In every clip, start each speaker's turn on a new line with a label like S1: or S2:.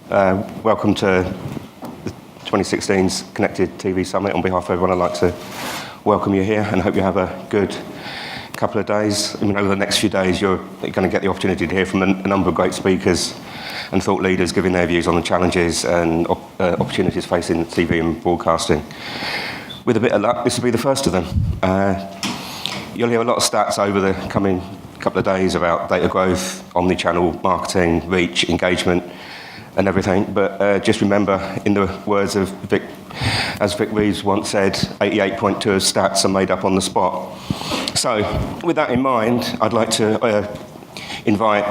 S1: Welcome to the 2016's Connected TV Summit. On behalf of everyone, I'd like to welcome you here and hope you have a good couple of days. I mean, over the next few days, you're going to get the opportunity to hear from a number of great speakers and thought leaders giving their views on the challenges and opportunities facing TV and broadcasting. With a bit of luck, this will be the first of them. You'll hear a lot of stats over the coming couple of days about data growth, omni-channel marketing, reach, engagement, and everything. But just remember, in the words of Vic, as Vic Reeves once said, 88.2 of stats are made up on the spot. So, with that in mind, I'd like to invite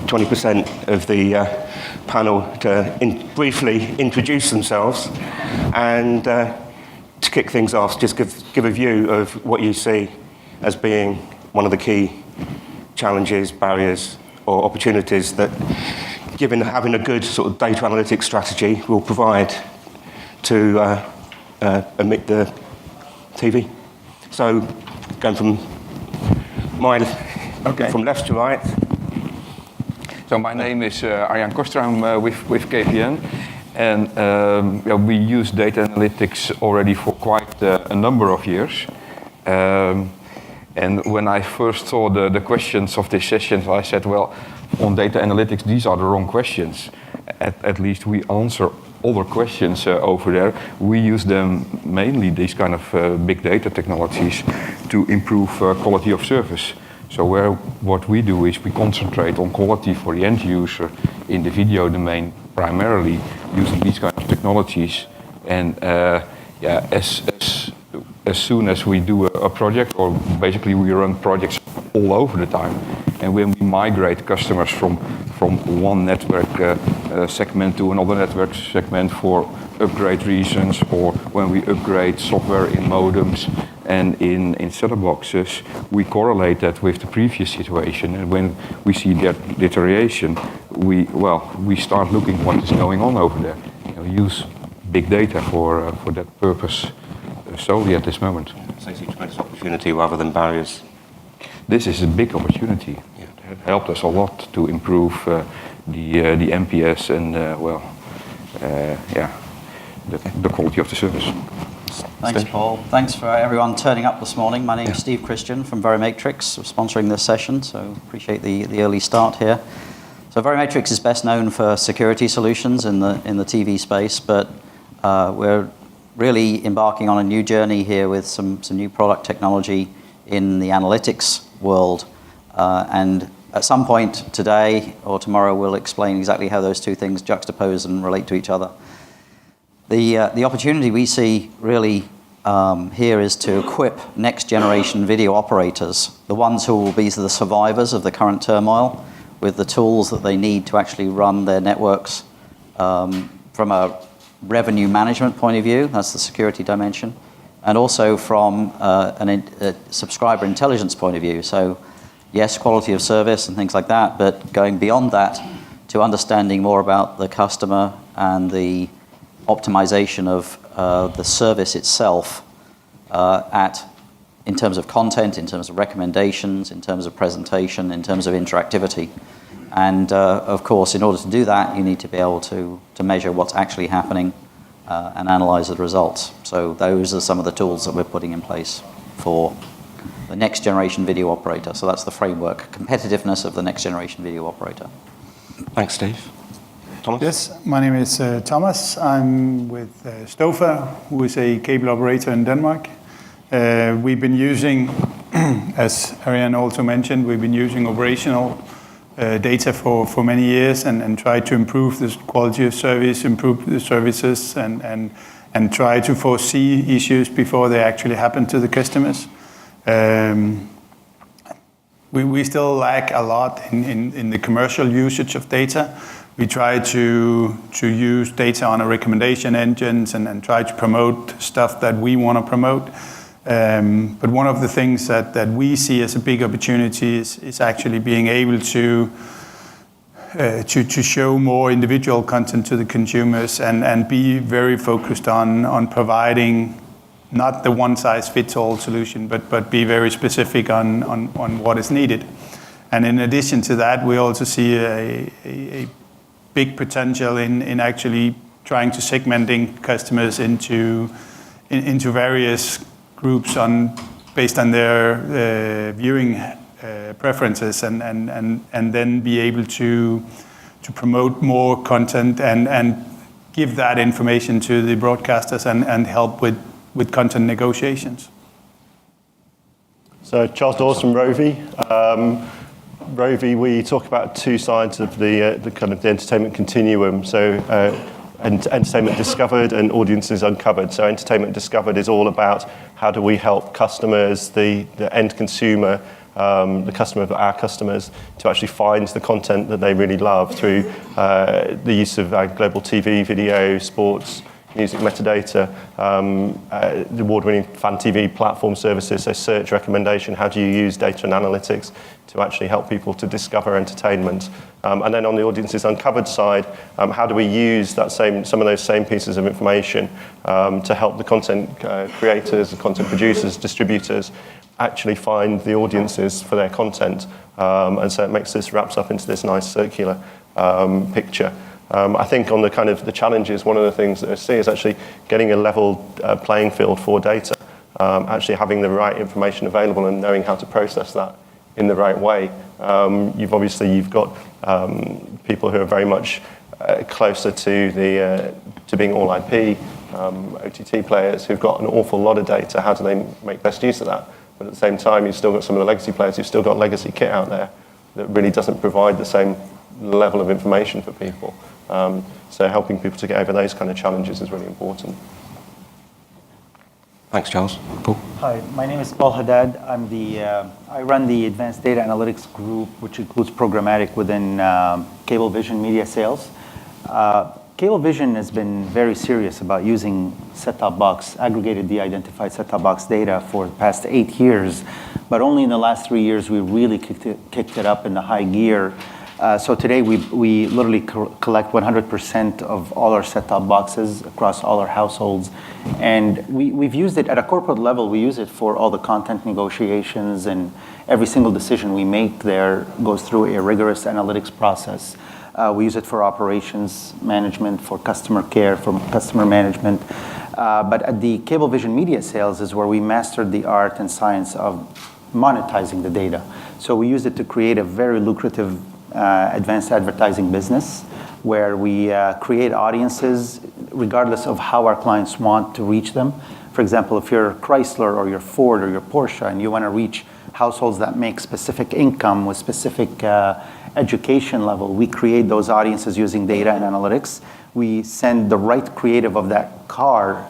S1: 20% of the panel to briefly introduce themselves and to kick things off, just give a view of what you see as being one of the key challenges, barriers, or opportunities that, given having a good sort of data analytics strategy, will provide to emit the TV. So, going from left to right.
S2: So my name is Arjan Kostra. I'm with KPN, and we use data analytics already for quite a number of years. And when I first saw the questions of this session, I said, well, on data analytics, these are the wrong questions. At least we answer other questions over there. We use them mainly, these kind of big data technologies, to improve quality of service. So what we do is we concentrate on quality for the end user in the video domain, primarily using these kind of technologies. And as soon as we do a project, or basically we run projects all over the time, and when we migrate customers from one network segment to another network segment for upgrade reasons, or when we upgrade software in modems and in set-top boxes, we correlate that with the previous situation. And when we see that deterioration, we start looking what is going on over there. Use big data for that purpose solely at this moment.
S1: So it's a tremendous opportunity rather than barriers.
S2: This is a big opportunity.
S1: Yeah.
S2: It helped us a lot to improve the NPS and the quality of the service.
S3: Thanks, Paul. Thanks for everyone turning up this morning. My name is Steve Christian from Verimatrix, sponsoring this session, so appreciate the early start here. So Verimatrix is best known for security solutions in the TV space, but we're really embarking on a new journey here with some new product technology in the analytics world. And at some point today or tomorrow, we'll explain exactly how those two things juxtapose and relate to each other. The opportunity we see really here is to equip next generation video operators, the ones who will be the survivors of the current turmoil, with the tools that they need to actually run their networks from a revenue management point of view, that's the security dimension, and also from a subscriber intelligence point of view. So yes, quality of service and things like that, but going beyond that to understanding more about the customer and the optimization of the service itself in terms of content, in terms of recommendations, in terms of presentation, in terms of interactivity. And of course, in order to do that, you need to be able to measure what's actually happening and analyze the results. So those are some of the tools that we're putting in place for the next generation video operator. So that's the framework, competitiveness of the next generation video operator.
S1: Thanks, Steve. Thomas?
S4: Yes, my name is Thomas. I'm with Stofa, who is a cable operator in Denmark. We've been using, as Arjan also mentioned, we've been using operational data for many years and try to improve the quality of service, improve the services, and try to foresee issues before they actually happen to the customers. We still lack a lot in the commercial usage of data. We try to use data on a recommendation engines and try to promote stuff that we want to promote. But one of the things that we see as a big opportunity is actually being able to show more individual content to the consumers and be very focused on providing not the one-size-fits-all solution, but be very specific on what is needed. And in addition to that, we also see a big potential in actually trying to segmenting customers into various groups based on their viewing preferences, and then be able to promote more content and give that information to the broadcasters and help with content negotiations.
S5: So Charles Dawes from Rovi. Rovi, we talk about two sides of the kind of the entertainment continuum. So entertainment discovered and audiences uncovered. So entertainment discovered is all about how do we help customers, the end consumer, the customer of our customers, to actually find the content that they really love through the use of global TV, video, sports, music metadata, the award-winning Fan TV platform services, so search recommendation, how do you use data and analytics to actually help people to discover entertainment. And then on the audiences uncovered side, how do we use some of those same pieces of information to help the content creators, the content producers, distributors actually find the audiences for their content. And so it wraps up into this nice circular picture. I think on the kind of the challenges, one of the things that I see is actually getting a level playing field for data, actually having the right information available and knowing how to process that in the right way. You've got people who are very much closer to being all IP, OTT players who've got an awful lot of data. How do they make best use of that? But at the same time, you've still got some of the legacy players who've still got legacy kit out there that really doesn't provide the same level of information for people. So helping people to get over those kind of challenges is really important.
S1: Thanks, Charles. Paul?
S6: Hi, my name is Paul Haddad. I run the Advanced Data Analytics Group, which includes programmatic within Cablevision Media Sales. Cablevision has been very serious about using set-top box, aggregated de-identified set-top box data for the past 8 years, but only in the last 3 years we really kicked it up in the high gear. So today we literally collect 100% of all our set-top boxes across all our households. And we've used it at a corporate level. We use it for all the content negotiations, and every single decision we make there goes through a rigorous analytics process. We use it for operations management, for customer care, for customer management. But at the Cablevision Media Sales is where we mastered the art and science of monetizing the data. So we use it to create a very lucrative advanced advertising business where we create audiences regardless of how our clients want to reach them. For example, if you're Chrysler or you're Ford or you're Porsche and you want to reach households that make specific income with specific education level, we create those audiences using data and analytics. We send the right creative of that car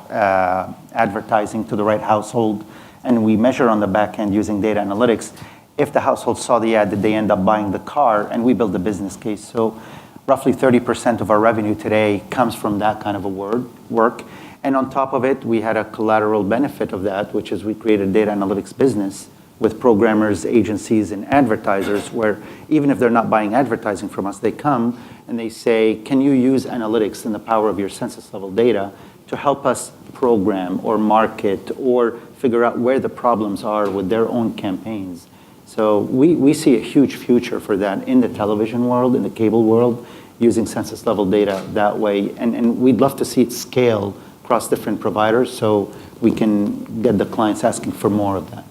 S6: advertising to the right household, and we measure on the back end using data analytics if the household saw the ad, did they end up buying the car, and we build a business case. So roughly 30% of our revenue today comes from that kind of a work. And on top of it, we had a collateral benefit of that, which is we created a data analytics business with programmers, agencies, and advertisers, where even if they're not buying advertising from us, they come and they say, can you use analytics and the power of your census level data to help us program or market or figure out where the problems are with their own campaigns? So we see a huge future for that in the television world, in the cable world, using census level data that way. And we'd love to see it scale across different providers so we can get the clients asking for more of that.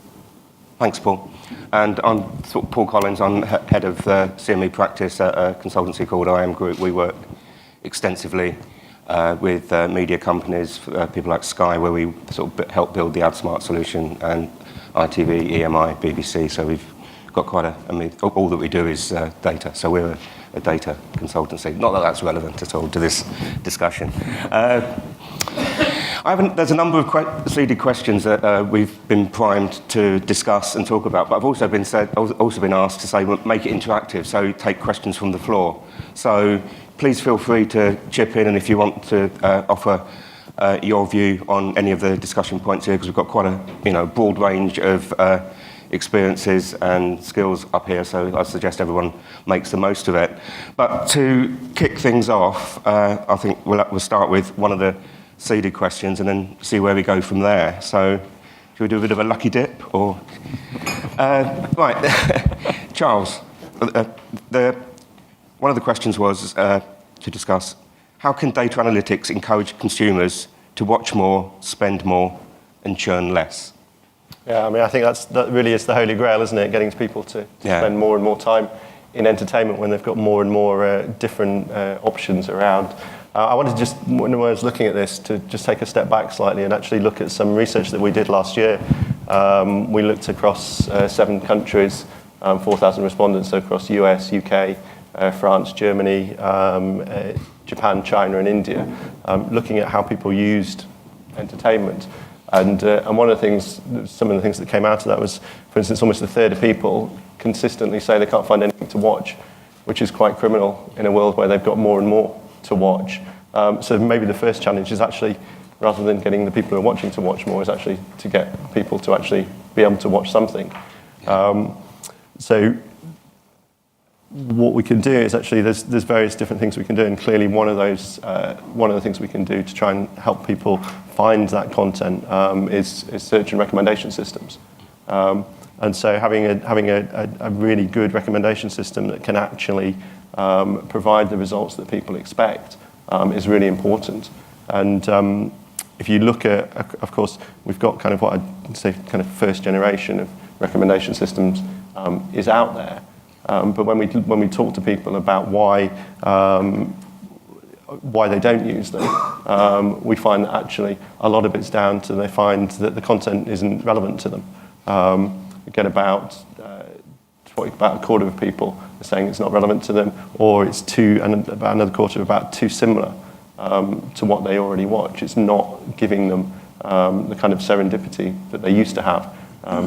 S1: Thanks, Paul. And I'm Paul Collins. I'm head of the CME practice at a consultancy called IM Group. We work extensively with media companies, people like Sky, where we sort of help build the AdSmart solution, and ITV, EMI, BBC. So we've got quite all that we do is data. So we're a data consultancy. Not that that's relevant at all to this discussion. There's a number of seeded questions that we've been primed to discuss and talk about, but I've also been asked to say, well, make it interactive, so take questions from the floor. So please feel free to chip in, and if you want to offer your view on any of the discussion points here, because we've got quite a broad range of experiences and skills up here, so I suggest everyone makes the most of it. But to kick things off, I think we'll start with one of the seeded questions and then see where we go from there. So should we do a bit of a lucky dip, or right? Charles, one of the questions was to discuss how can data analytics encourage consumers to watch more, spend more, and churn less?
S5: Yeah, I mean, I think that really is the holy grail, isn't it? Getting people to spend more and more time in entertainment when they've got more and more different options around. I wanted to just, when I was looking at this, to just take a step back slightly and actually look at some research that we did last year. We looked across 7 countries, 4,000 respondents across US, UK, France, Germany, Japan, China, and India, looking at how people used entertainment. And one of the things, some of the things that came out of that was, for instance, almost a third of people consistently say they can't find anything to watch, which is quite criminal in a world where they've got more and more to watch. So maybe the first challenge is actually, rather than getting the people who are watching to watch more, is actually to get people to actually be able to watch something. So what we can do is actually, there's various different things we can do, and clearly one of the things we can do to try and help people find that content is search and recommendation systems. And so having a really good recommendation system that can actually provide the results that people expect is really important. And if you look at, of course, we've got kind of what I'd say kind of first generation of recommendation systems is out there. But when we talk to people about why they don't use them, we find that actually a lot of it's down to they find that the content isn't relevant to them. Again, about a quarter of people are saying it's not relevant to them, or it's and about another quarter about too similar to what they already watch. It's not giving them the kind of serendipity that they used to have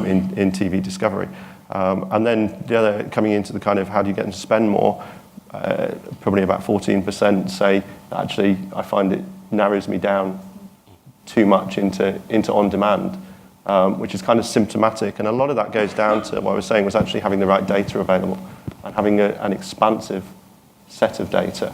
S5: in TV discovery. And then the other, coming into the kind of how do you get them to spend more, probably about 14% say, actually, I find it narrows me down too much into on-demand, which is kind of symptomatic. And a lot of that goes down to what I was saying was actually having the right data available and having an expansive set of data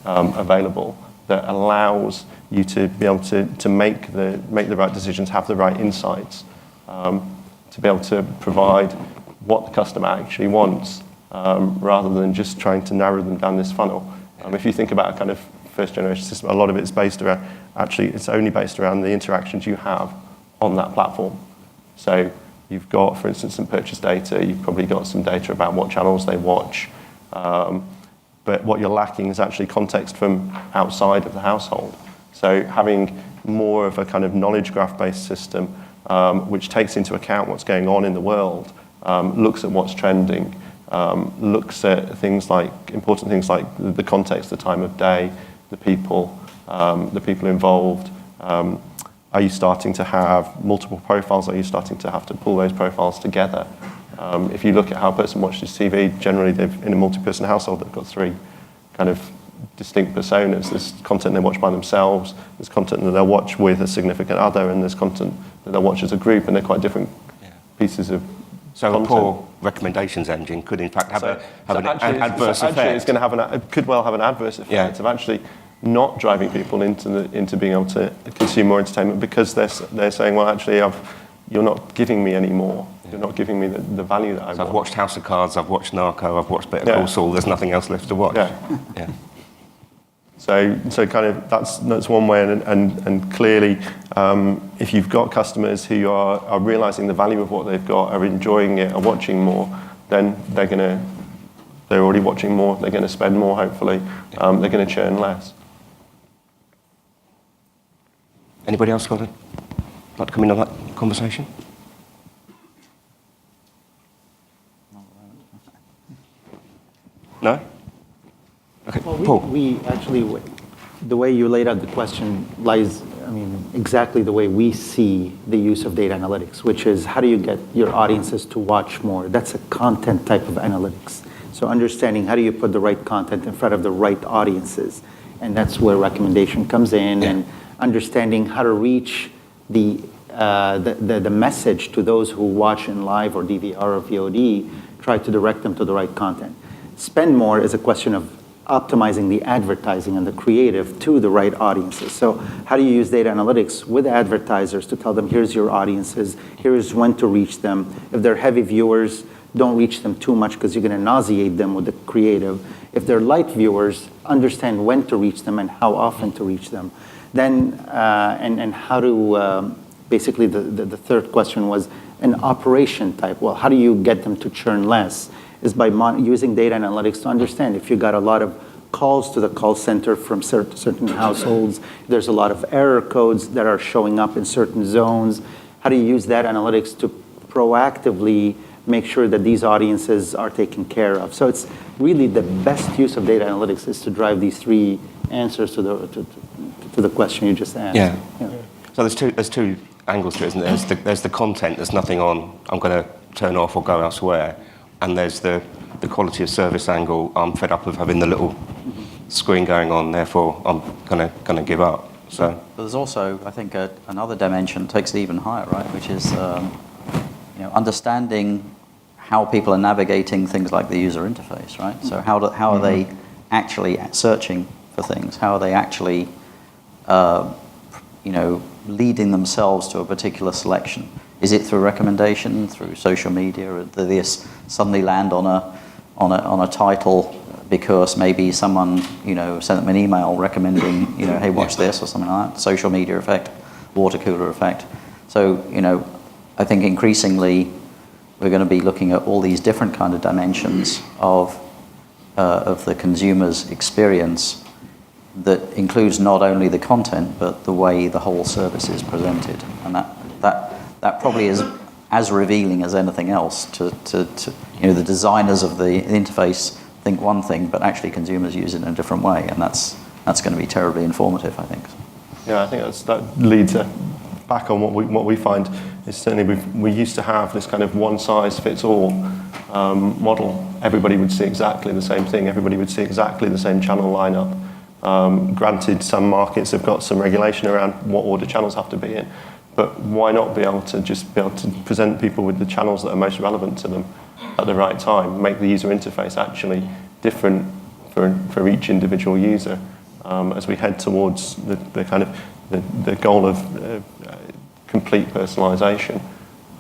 S5: available that allows you to be able to make the right decisions, have the right insights, to be able to provide what the customer actually wants, rather than just trying to narrow them down this funnel. If you think about a kind of first generation system, a lot of it's based around, actually it's only based around the interactions you have on that platform. So you've got, for instance, some purchase data, you've probably got some data about what channels they watch, but what you're lacking is actually context from outside of the household. So having more of a kind of knowledge graph-based system, which takes into account what's going on in the world, looks at what's trending, looks at important things like the context, the time of day, the people involved. Are you starting to have multiple profiles? Are you starting to have to pull those profiles together? If you look at how a person watches TV, generally in a multi-person household, they've got 3 kind of distinct personas. There's content they watch by themselves, there's content that they'll watch with a significant other, and there's content that they'll watch as a group, and they're quite different pieces of
S1: So
S5: content.
S1: a poor recommendations engine could in fact have an adverse
S5: Actually,
S1: effect.
S5: it's going to it could well have an adverse effect of actually not driving people into being able to consume more entertainment, because they're saying, well, actually, you're not giving me any more. You're not giving me the value that I want.
S1: I've watched House of Cards, I've watched Narco, I've watched Better Call Saul. There's nothing else left to watch.
S5: Yeah. So kind of that's one way, and clearly, if you've got customers who are realizing the value of what they've got, are enjoying it, are watching more, then they're already watching more. They're going to spend more. Hopefully, they're going to churn less.
S1: Anybody else like to come in on that conversation? No? Okay,
S6: Well,
S1: Paul.
S6: we actually, the way you laid out the question lies, exactly the way we see the use of data analytics, which is how do you get your audiences to watch more? That's a content type of analytics. So understanding how do you put the right content in front of the right audiences, and that's where recommendation comes in, and understanding how to reach the message to those who watch in live or DVR or VOD, try to direct them to the right content. Spend more is a question of optimizing the advertising and the creative to the right audiences. So how do you use data analytics with advertisers to tell them, here's your audiences, here's when to reach them. If they're heavy viewers, don't reach them too much because you're going to nauseate them with the creative. if they're light viewers, understand when to reach them and how often to reach them. Then, and how to, basically the third question was an operation type. Well, how do you get them to churn less? Is by using data analytics to understand if you got a lot of calls to the call center from certain households, there's a lot of error codes that are showing up in certain zones. How do you use that analytics to proactively make sure that these audiences are taken care of? So it's really the best use of data analytics is to drive these three answers to the question you just asked.
S1: Yeah. So there's two angles to it, isn't there? There's the content, there's nothing on, I'm going to turn off or go elsewhere. And there's the quality of service angle, I'm fed up of having the little screen going on, therefore I'm gonna give up. So
S3: But there's also, I think, another dimension takes it even higher, right? Which is understanding how people are navigating things like the user interface, right? So how are they actually searching for things? How are they actually, leading themselves to a particular selection? Is it through recommendation, through social media, or do they suddenly land on a title because maybe someone sent them an email recommending hey, watch this or something like that? Social media effect, water cooler effect. So I think increasingly we're going to be looking at all these different kind of dimensions of the consumer's experience that includes not only the content but the way the whole service is presented, and that probably is as revealing as anything else to the designers of the interface think one thing, but actually consumers use it in a different way, and that's going to be terribly informative, I think.
S5: Yeah, I think that leads back on what we find is certainly we used to have this kind of one size fits all model. Everybody would see exactly the same thing. Everybody would see exactly the same channel lineup. Granted, some markets have got some regulation around what order channels have to be in. But why not be able to present people with the channels that are most relevant to them at the right time, make the user interface actually different for each individual user as we head towards the kind of the goal of complete personalization.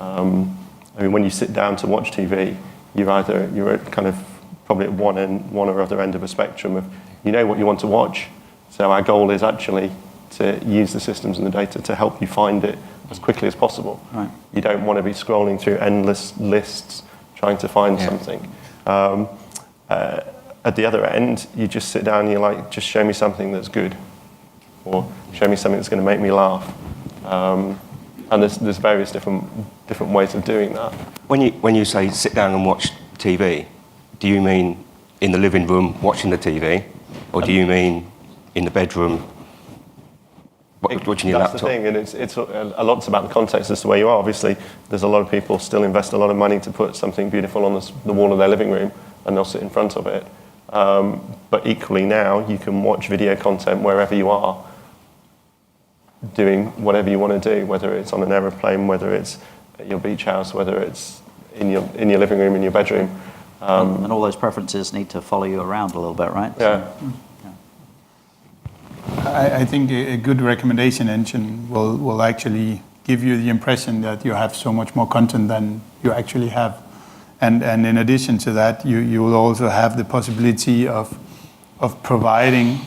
S5: I mean, when you sit down to watch TV, you're at kind of probably at one or other end of a spectrum of what you want to watch. So our goal is actually to use the systems and the data to help you find it as quickly as possible.
S3: Right.
S5: You don't want to be scrolling through endless lists trying to find something. At the other end, you just sit down and you're like, just show me something that's good, or show me something that's going to make me laugh. And there's various different ways of doing that.
S1: when you say sit down and watch TV, do you mean in the living room watching the TV, or do you mean in the bedroom watching your laptop?
S5: That's the thing, and it's a lot's about the context as to where you are. Obviously, there's a lot of people still invest a lot of money to put something beautiful on the wall of their living room, and they'll sit in front of it. But equally now, you can watch video content wherever you are, doing whatever you want to do, whether it's on an aeroplane, whether it's at your beach house, whether it's in your living room, in your bedroom.
S3: And all those preferences need to follow you around a little bit, right?
S5: Yeah.
S4: I think a good recommendation engine will actually give you the impression that you have so much more content than you actually have. And in addition to that, you will also have the possibility of providing,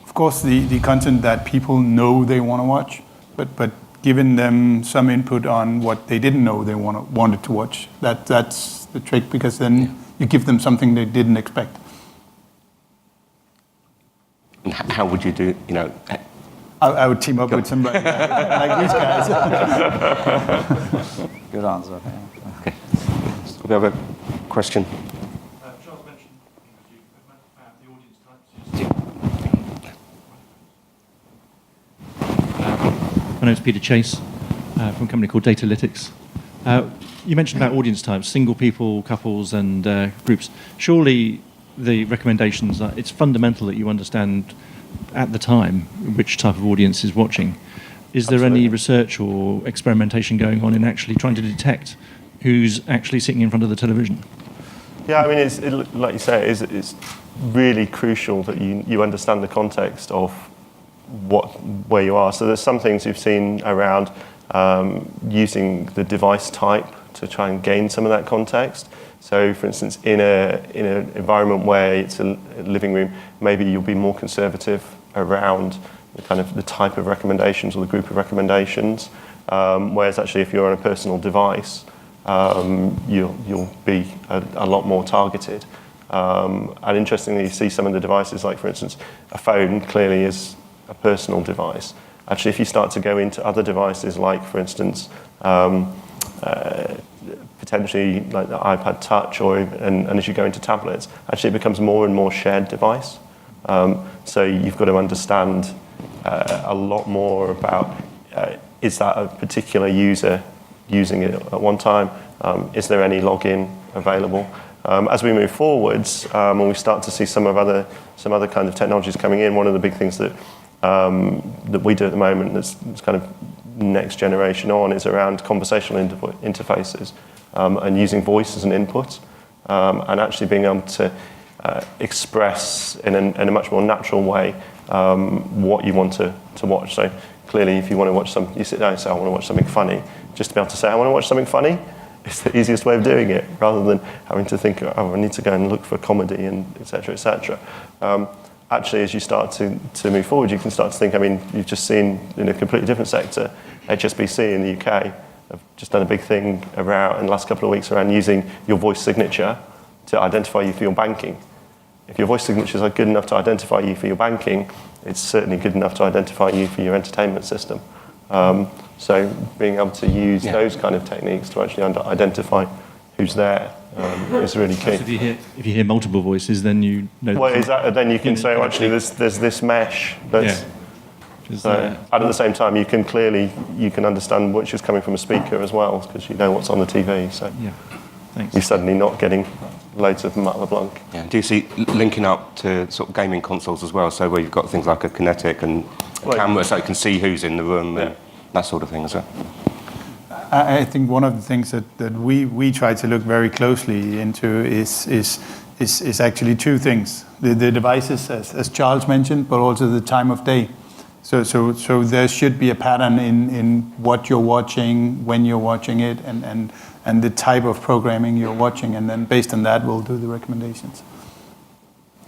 S4: of course, the content that people know they want to watch, but giving them some input on what they didn't know they wanted to watch. That's the trick, because then you give them something they didn't expect.
S1: And how would you do,
S4: I would team up with somebody like these guys.
S3: Good answer.
S1: Okay. We have a question.
S7: Charles mentioned the audience types. My name's Peter Chase from a company called Datalytics. You mentioned about audience types, single people, couples, and groups. Surely the recommendations are, it's fundamental that you understand at the time which type of audience is watching. Is there any research or experimentation going on in actually trying to detect who's actually sitting in front of the television?
S5: Yeah, I mean, like you say, it's really crucial that you understand the context of where you are. So there's some things you've seen around using the device type to try and gain some of that context. So, for instance, in an environment where it's a living room, maybe you'll be more conservative around the type of recommendations or the group of recommendations. Whereas actually, if you're on a personal device, you'll be a lot more targeted. And interestingly, you see some of the devices, like for instance, a phone clearly is a personal device. Actually, if you start to go into other devices, like for instance, potentially like the iPad Touch, and as you go into tablets, actually it becomes more and more shared device. So you've got to understand a lot more about is that a particular user using it at one time? Is there any login available? As we move forwards, and we start to see some other kind of technologies coming in, one of the big things that we do at the moment that's kind of next generation on is around conversational interfaces and using voice as an input and actually being able to express in a much more natural way what you want to watch. So clearly, if you want to watch you sit down and say, I want to watch something funny, just to be able to say, I want to watch something funny, it's the easiest way of doing it, rather than having to think, oh, I need to go and look for comedy and et cetera, et cetera. Actually, as you start to move forward, you can start to think, I mean, you've just seen in a completely different sector, HSBC in the UK have just done a big thing around, in the last couple of weeks, around using your voice signature to identify you for your banking. If your voice signatures are good enough to identify you for your banking, it's certainly good enough to identify you for your entertainment system. So being able to use those kind of techniques to actually identify who's there is really key.
S7: So if you hear multiple voices, then you know.
S5: Well, then you can say, actually, there's this mesh that's. And at the same time, you can understand which is coming from a speaker as well, because you know what's on the TV. So
S7: Thanks.
S5: you're suddenly not getting loads of Matt LeBlanc.
S1: Yeah. Do you see linking up to sort of gaming consoles as well? So where you've got things like a Kinetic and a camera, so you can see who's in the room and that sort of thing as well.
S4: I think one of the things that we try to look very closely into is actually two things: the devices, as Charles mentioned, but also the time of day. So there should be a pattern in what you're watching, when you're watching it, and the type of programming you're watching, and then based on that, we'll do the recommendations.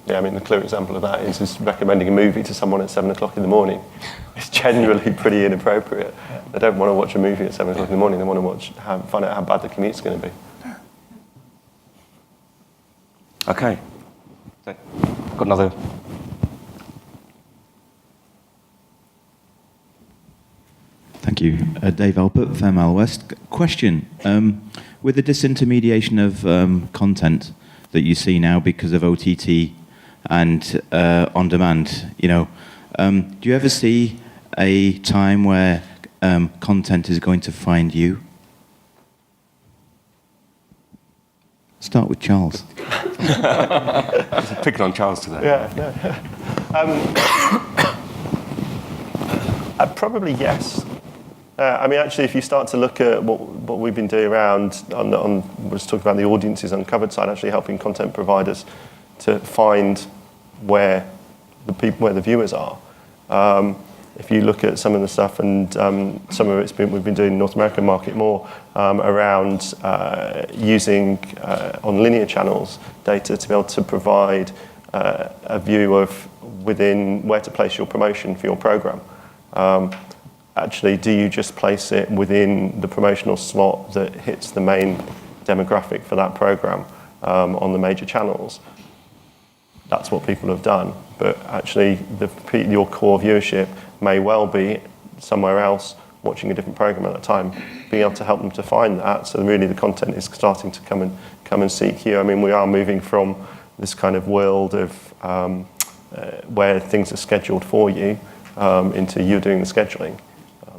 S5: Yeah, I mean, the clear example of that is recommending a movie to someone at 7 o'clock in the morning. It's generally pretty inappropriate. They don't want to watch a movie at 7 o'clock in the morning. They want to find out how bad the commute's going to be.
S1: Okay. So, got another.
S8: Thank you. Dave Alpert, Fairmile West. Question. With the disintermediation of content that you see now because of OTT and on demand, do you ever see a time where content is going to find you? Start with Charles.
S1: Picking on Charles today.
S5: Yeah. Probably yes. I mean, actually, if you start to look at what we've been doing around we're just talking about the audiences uncovered side, actually helping content providers to find where the viewers are. If you look at some of the stuff, and some of we've been doing in the North American market more around using on linear channels data to be able to provide a view of within where to place your promotion for your program. Actually, do you just place it within the promotional slot that hits the main demographic for that program on the major channels? That's what people have done. But actually, your core viewership may well be somewhere else watching a different program at that time. Being able to help them to find that, so really the content is starting to come and seek you. I mean, we are moving from this kind of world of where things are scheduled for you into you doing the scheduling.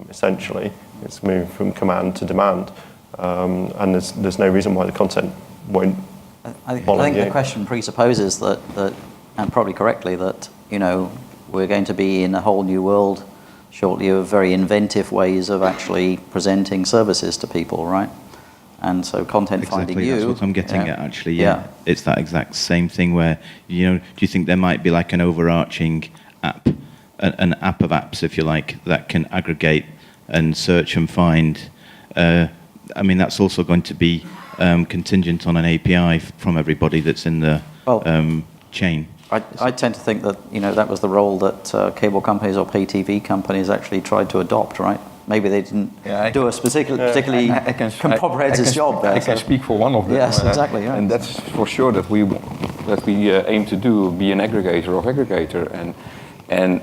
S5: Essentially, it's moving from command to demand, and there's no reason why the content won't follow
S3: I think
S5: you.
S3: the question presupposes that, and probably correctly, that we're going to be in a whole new world shortly of very inventive ways of actually presenting services to people, right? And so content finding you.
S8: That's what I'm getting at, actually. Yeah. It's that exact same thing where, do you think there might be like an overarching app, an app of apps, if you like, that can aggregate and search and find? I mean, that's also going to be contingent on an API from everybody that's in the
S3: Well,
S8: chain.
S3: I tend to think that that was the role that cable companies or pay TV companies actually tried to adopt, right? Maybe they didn't do a particularly comprehensive job there.
S2: I can speak for one of them.
S3: Yes, exactly. Yeah.
S2: And that's for sure that we aim to do, be an aggregator of aggregator, and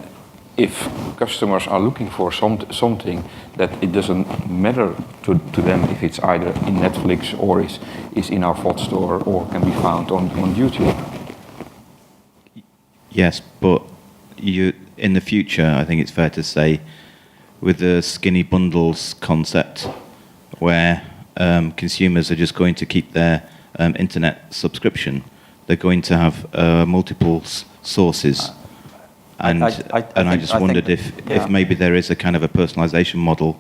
S2: if customers are looking for something that it doesn't matter to them if it's either in Netflix or is in our VOD store or can be found on YouTube.
S8: Yes, but in the future, I think it's fair to say, with the skinny bundles concept, where consumers are just going to keep their internet subscription, they're going to have multiple sources. And I just wondered if maybe there is a kind of a personalization model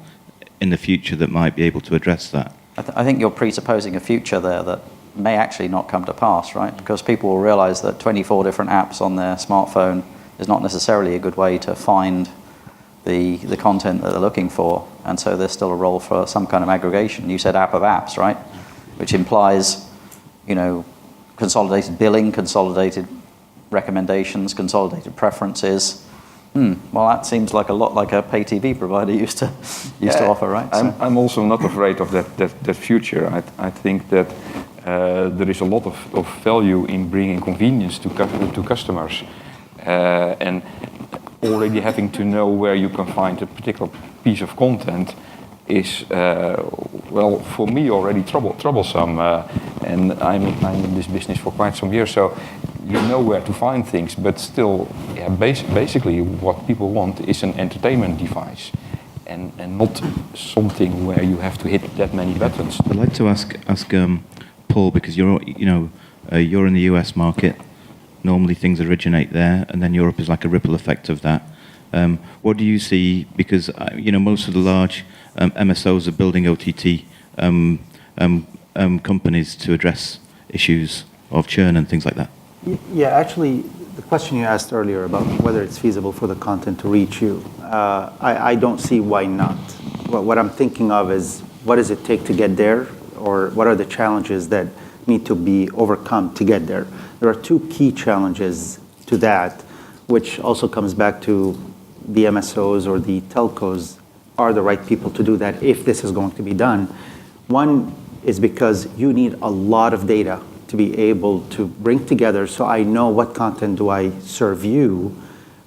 S8: in the future that might be able to address that.
S3: I think you're presupposing a future there that may actually not come to pass, right? Because people will realize that 24 different apps on their smartphone is not necessarily a good way to find the content that they're looking for. And so there's still a role for some kind of aggregation. You said app of apps, right? Which implies, consolidated billing, consolidated recommendations, consolidated preferences. Well, that seems like a lot like a pay TV provider used to offer, right?
S2: I'm also not afraid of that future. I think that there is a lot of value in bringing convenience to customers, and already having to know where you can find a particular piece of content is, for me already troublesome. And I'm in this business for quite some years, so you know where to find things, but still, basically what people want is an entertainment device, and not something where you have to hit that many buttons.
S8: I'd like to ask Paul, because you're in the US market. Normally things originate there, and then Europe is like a ripple effect of that. What do you see? Because most of the large MSOs are building OTT companies to address issues of churn and things like that.
S6: Yeah, actually, the question you asked earlier about whether it's feasible for the content to reach you, I don't see why not. What I'm thinking of is, what does it take to get there, or what are the challenges that need to be overcome to get there? There are two key challenges to that, which also comes back to the MSOs or the telcos are the right people to do that if this is going to be done. One is because you need a lot of data to be able to bring together, so I know what content do I serve you,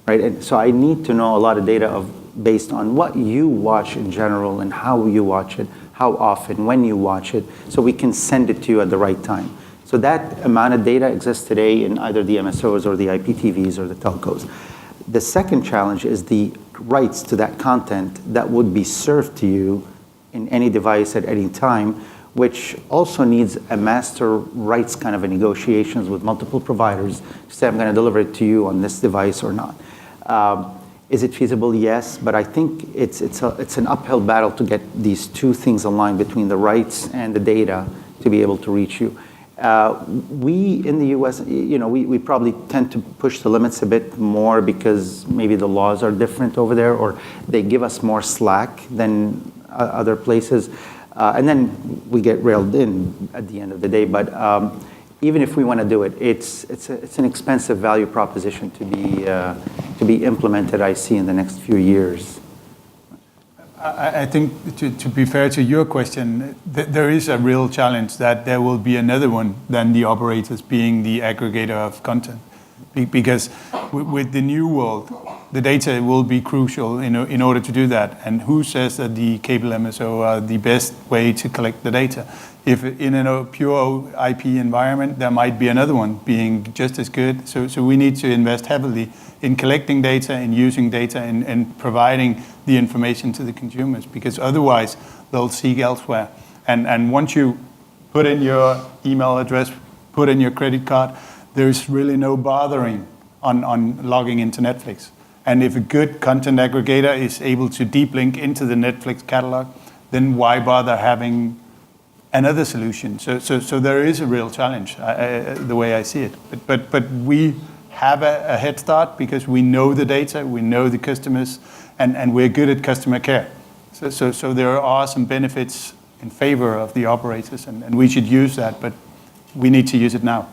S6: right? And so I need to know a lot of data based on what you watch in general and how you watch it, how often, when you watch it, so we can send it to you at the right time. So that amount of data exists today in either the MSOs or the IPTVs or the telcos. The second challenge is the rights to that content that would be served to you in any device at any time, which also needs a master rights kind of a negotiations with multiple providers to say, I'm going to deliver it to you on this device or not. Is it feasible? Yes, but I think it's an uphill battle to get these two things aligned between the rights and the data to be able to reach you. We in the US, we probably tend to push the limits a bit more because maybe the laws are different over there, or they give us more slack than other places. And then we get railed in at the end of the day. But even if we want to do it, it's an expensive value proposition to be implemented, I see, in the next few years.
S4: I think, to be fair to your question, there is a real challenge that there will be another one than the operators being the aggregator of content. Because with the new world, the data will be crucial in order to do that. And who says that the cable MSO are the best way to collect the data? If in a pure IP environment, there might be another one being just as good. So we need to invest heavily in collecting data and using data and providing the information to the consumers, because otherwise they'll seek elsewhere. And once you put in your email address, put in your credit card, there's really no bothering on logging into Netflix. And if a good content aggregator is able to deep link into the Netflix catalog, then why bother having another solution? So there is a real challenge, the way I see it. But we have a head start because we know the data, we know the customers, and we're good at customer care. So there are some benefits in favor of the operators, and we should use that, but we need to use it now.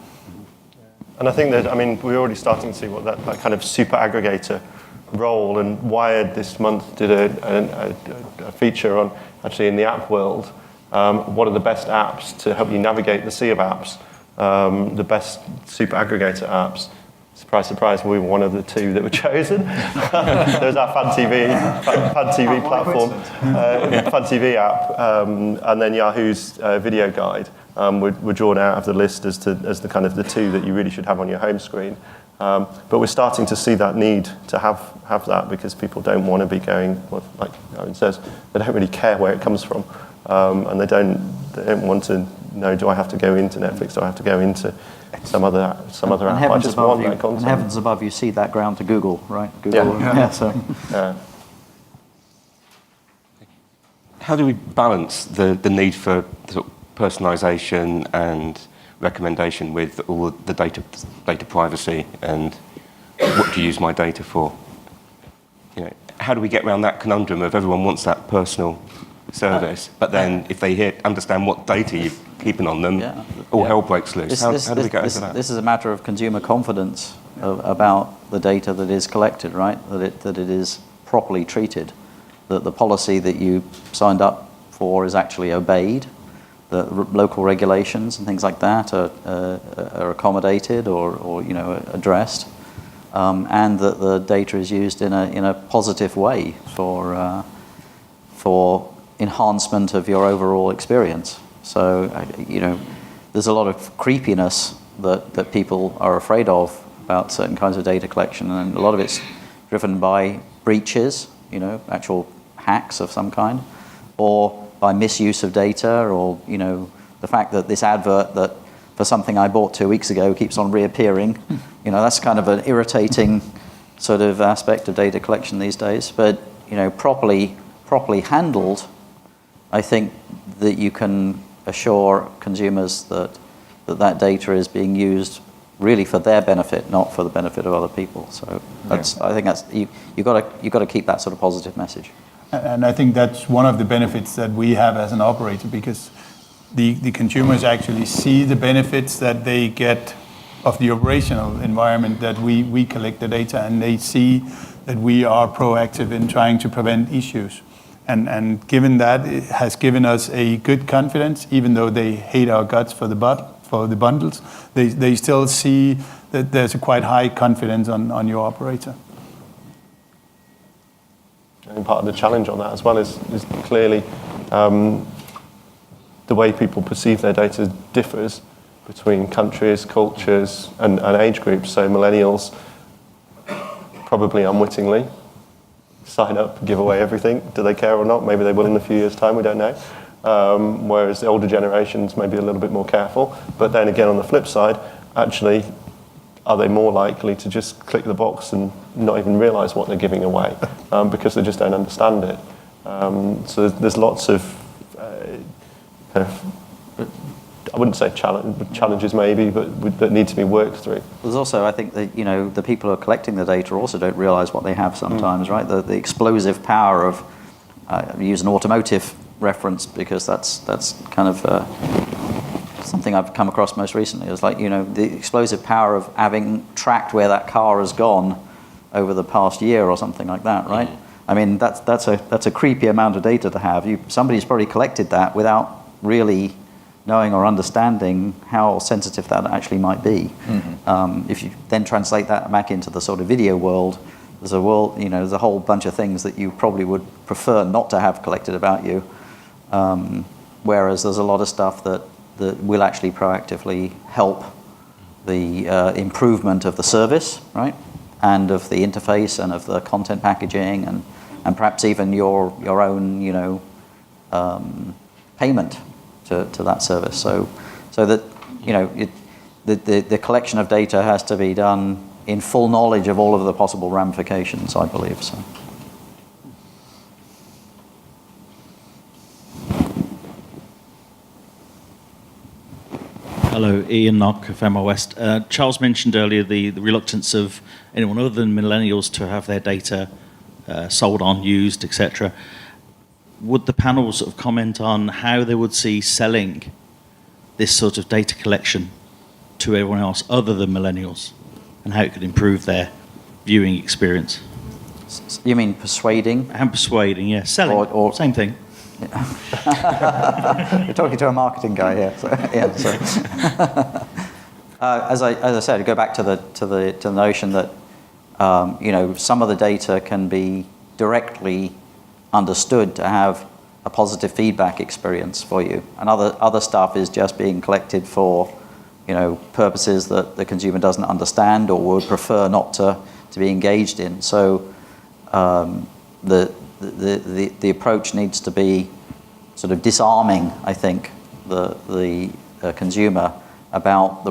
S5: And I think that, I mean, we're already starting to see what that kind of super aggregator role, and Wired this month did a feature on, actually in the app world, what are the best apps to help you navigate the sea of apps, the best super aggregator apps. Surprise, surprise, we were one of the 2 that were chosen. There's our Fun TV platform, Fun TV app, and then Yahoo's video guide were drawn out of the list as the kind of the 2 that you really should have on your home screen. But we're starting to see that need to have that, because people don't want to be going, well, like Owen says, they don't really care where it comes from, and they don't want to know, do I have to go into Netflix, do I have to go into some other app? I just want that content.
S3: And heavens above, you see that ground to Google, right? Google,
S5: Yeah.
S3: so.
S1: How do we balance the need for sort of personalisation and recommendation with all the data privacy and what do you use my data for? You know, how do we get around that conundrum of everyone wants that personal service, but then if they understand what data you're keeping on them, all hell breaks loose. How do we get over that?
S3: This is a matter of consumer confidence about the data that is collected, right? That it is properly treated, that the policy that you signed up for is actually obeyed, that local regulations and things like that are accommodated or addressed, and that the data is used in a positive way for enhancement of your overall experience. So, there's a lot of creepiness that people are afraid of about certain kinds of data collection, and a lot of it's driven by breaches, actual hacks of some kind, or by misuse of data, or, the fact that this advert that for something I bought 2 weeks ago keeps on reappearing. That's kind of an irritating sort of aspect of data collection these days. But, properly handled, I think that you can assure consumers that data is being used really for their benefit, not for the benefit of other people. So I think that's you got to keep that sort of positive message.
S4: And I think that's one of the benefits that we have as an operator, because the consumers actually see the benefits that they get of the operational environment that we collect the data, and they see that we are proactive in trying to prevent issues. And given that, it has given us a good confidence, even though they hate our guts for the bundles, they still see that there's a quite high confidence on your operator.
S5: And part of the challenge on that as well is clearly the way people perceive their data differs between countries, cultures, and age groups. So millennials, probably unwittingly, sign up, give away everything. Do they care or not? Maybe they will in a few years' time, we don't know. Whereas the older generations may be a little bit more careful. But then again, on the flip side, actually, are they more likely to just click the box and not even realise what they're giving away because they just don't understand it? So there's lots of kind of, I wouldn't say challenges maybe, but that need to be worked through.
S3: There's also, I think that the people who are collecting the data also don't realise what they have sometimes, right? The explosive power of use an automotive reference because that's kind of something I've come across most recently. It's like the explosive power of having tracked where that car has gone over the past year or something like that, right? I mean that's a creepy amount of data to have. Somebody's probably collected that without really knowing or understanding how sensitive that actually might be. If you then translate that back into the sort of video world, there's a whole bunch of things that you probably would prefer not to have collected about you. Whereas there's a lot of stuff that will actually proactively help the improvement of the service, right? And of the interface and of the content packaging and perhaps even your own, payment to that service. So that, the collection of data has to be done in full knowledge of all of the possible ramifications, I believe. So.
S9: Hello, Ian Knock of MR West. Charles mentioned earlier the reluctance of anyone other than millennials to have their data sold on, used, etc. would the panel sort of comment on how they would see selling this sort of data collection to everyone else other than millennials, and how it could improve their viewing experience?
S3: You mean persuading?
S9: And persuading, yeah. Selling,
S3: Or
S9: same thing.
S3: You're talking to a marketing guy here. So, yeah, sorry. As I said, go back to the notion that some of the data can be directly understood to have a positive feedback experience for you, and other stuff is just being collected for purposes that the consumer doesn't understand or would prefer not to be engaged in. So the approach needs to be sort of disarming, I think, the consumer about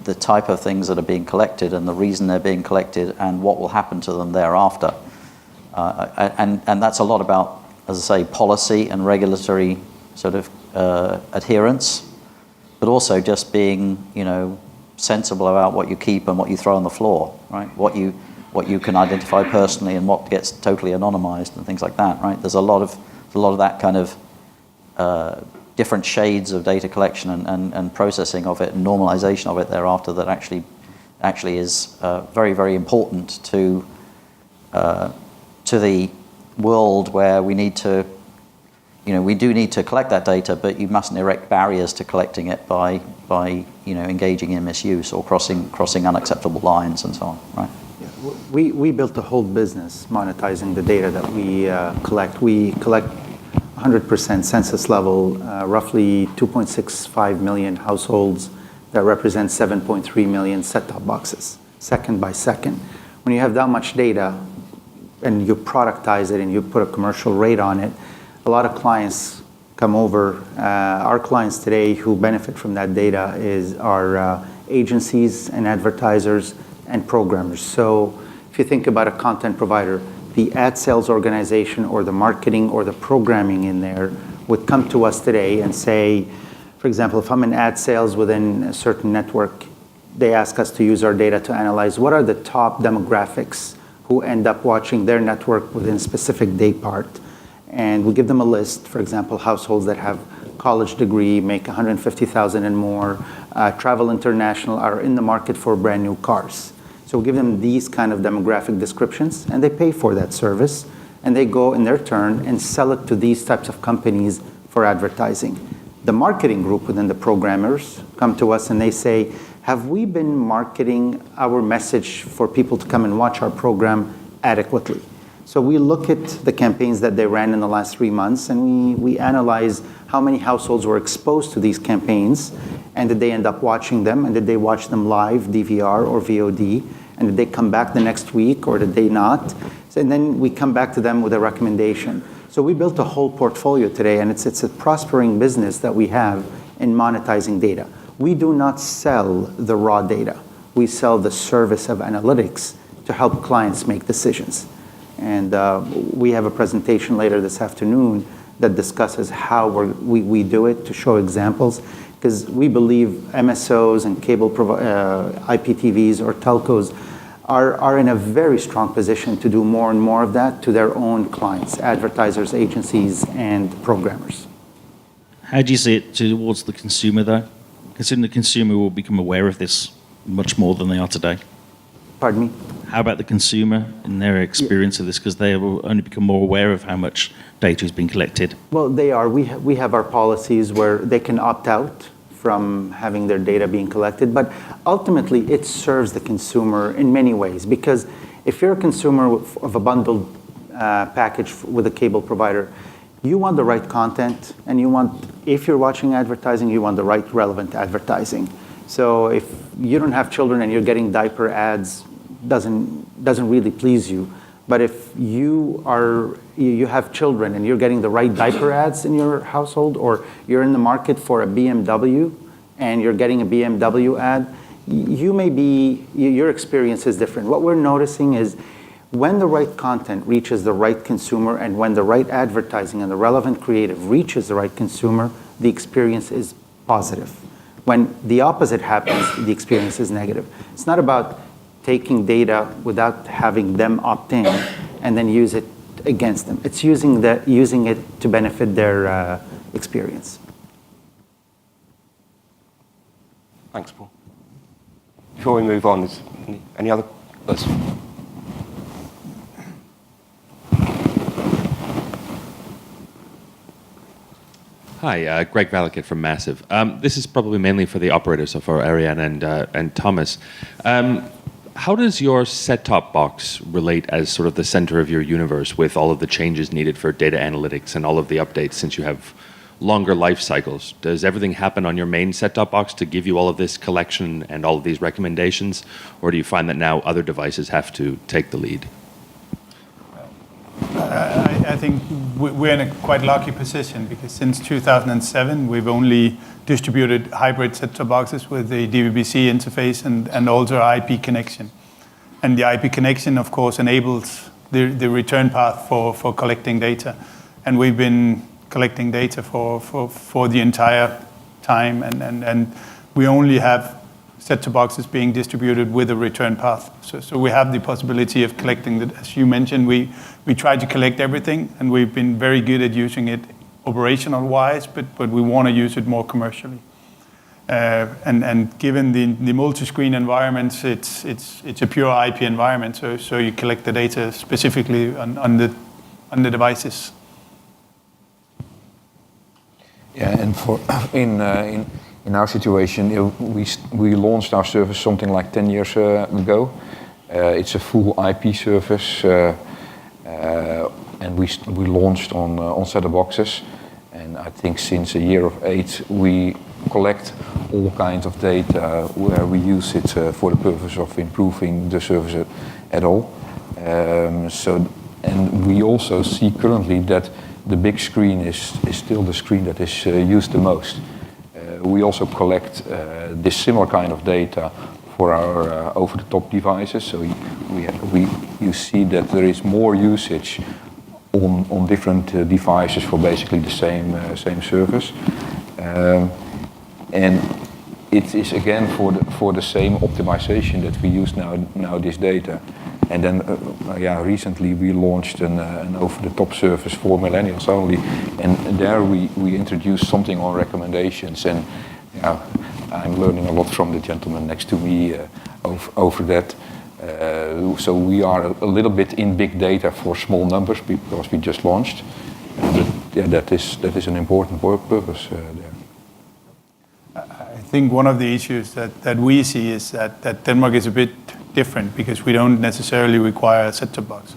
S3: the type of things that are being collected and the reason they're being collected and what will happen to them thereafter. And that's a lot about, as I say, policy and regulatory sort of adherence, but also just being, sensible about what you keep and what you throw on the floor, right? What you can identify personally and what gets totally anonymized and things like that, right? There's a lot of that kind of different shades of data collection and processing of it and normalization of it thereafter that actually is very, very important to the world where we need to, we do need to collect that data, but you mustn't erect barriers to collecting it by engaging in misuse or crossing unacceptable lines and so on, right?
S6: We built a whole business monetizing the data that we collect. We collect 100% census level, roughly 2.65 million households that represent 7.3 million set-top boxes, second by second. When you have that much data and you productize it and you put a commercial rate on it, a lot of clients come over. Our clients today who benefit from that data is our agencies and advertisers and programmers. So if you think about a content provider, the ad sales organization or the marketing or the programming in there would come to us today and say, for example, if I'm in ad sales within a certain network, they ask us to use our data to analyze what are the top demographics who end up watching their network within a specific day part. And we give them a list, for example, households that have college degree, make $150,000 and more, travel international, are in the market for brand new cars. So we give them these kind of demographic descriptions, and they pay for that service, and they go in their turn and sell it to these types of companies for advertising. The marketing group within the programmers come to us and they say, have we been marketing our message for people to come and watch our program adequately? So we look at the campaigns that they ran in the last 3 months, and we analyze how many households were exposed to these campaigns, and did they end up watching them, and did they watch them live, DVR or VOD, and did they come back the next week or did they not? And then we come back to them with a recommendation. So we built a whole portfolio today, and it's a prospering business that we have in monetizing data. We do not sell the raw data. We sell the service of analytics to help clients make decisions. And we have a presentation later this afternoon that discusses how we do it, to show examples, because we believe MSOs and cable IPTVs or telcos are in a very strong position to do more and more of that to their own clients, advertisers, agencies, and programmers.
S9: How do you see it towards the consumer, though? Considering the consumer will become aware of this much more than they are today.
S6: Pardon me?
S9: How about the consumer in their experience of this? Because they will only become more aware of how much data is being collected.
S6: Well, they are. We have our policies where they can opt out from having their data being collected, but ultimately it serves the consumer in many ways, because if you're a consumer of a bundled package with a cable provider, you want the right content, and if you're watching advertising, you want the right relevant advertising. So if you don't have children and you're getting diaper ads, doesn't really please you. But if you have children and you're getting the right diaper ads in your household, or you're in the market for a BMW and you're getting a BMW ad, your experience is different. What we're noticing is when the right content reaches the right consumer and when the right advertising and the relevant creative reaches the right consumer, the experience is positive. When the opposite happens, the experience is negative. It's not about taking data without having them opt in and then use it against them. It's using it to benefit their experience.
S1: Thanks, Paul. Before we move on, is any other?
S10: Hi, Greg Valakit from Massive. This is probably mainly for the operators, so for Ariane and Thomas. How does your set-top box relate as sort of the center of your universe with all of the changes needed for data analytics and all of the updates since you have longer life cycles? Does everything happen on your main set-top box to give you all of this collection and all of these recommendations? Or do you find that now other devices have to take the lead?
S4: I think we're in a quite lucky position because since 2007, we've only distributed hybrid set-top boxes with the DVB-C interface and also IP connection. And the IP connection, of course, enables the return path for collecting data. And we've been collecting data for the entire time, and we only have set-top boxes being distributed with a return path. So we have the possibility of collecting that. As you mentioned, we try to collect everything, and we've been very good at using it operational-wise, but we want to use it more commercially. And given the multi-screen environments, it's a pure IP environment, so you collect the data specifically on the devices.
S2: Yeah, and for in our situation, we launched our service something like 10 years ago. It's a full IP service, and we launched on set-top boxes. And I think since a year of 8, we collect all kinds of data where we use it for the purpose of improving the service at all. And we also see currently that the big screen is still the screen that is used the most. We also collect this similar kind of data for our over-the-top devices. So you see that there is more usage on different devices for basically the same service. And it is again for the same optimization that we use now this data. And then, recently we launched an over-the-top service for millennials only, and there we introduced something on recommendations. And I'm learning a lot from the gentleman next to me over that. So we are a little bit in big data for small numbers because we just launched. But that is an important purpose there.
S4: I think one of the issues that we see is that Denmark is a bit different because we don't necessarily require a set-top box.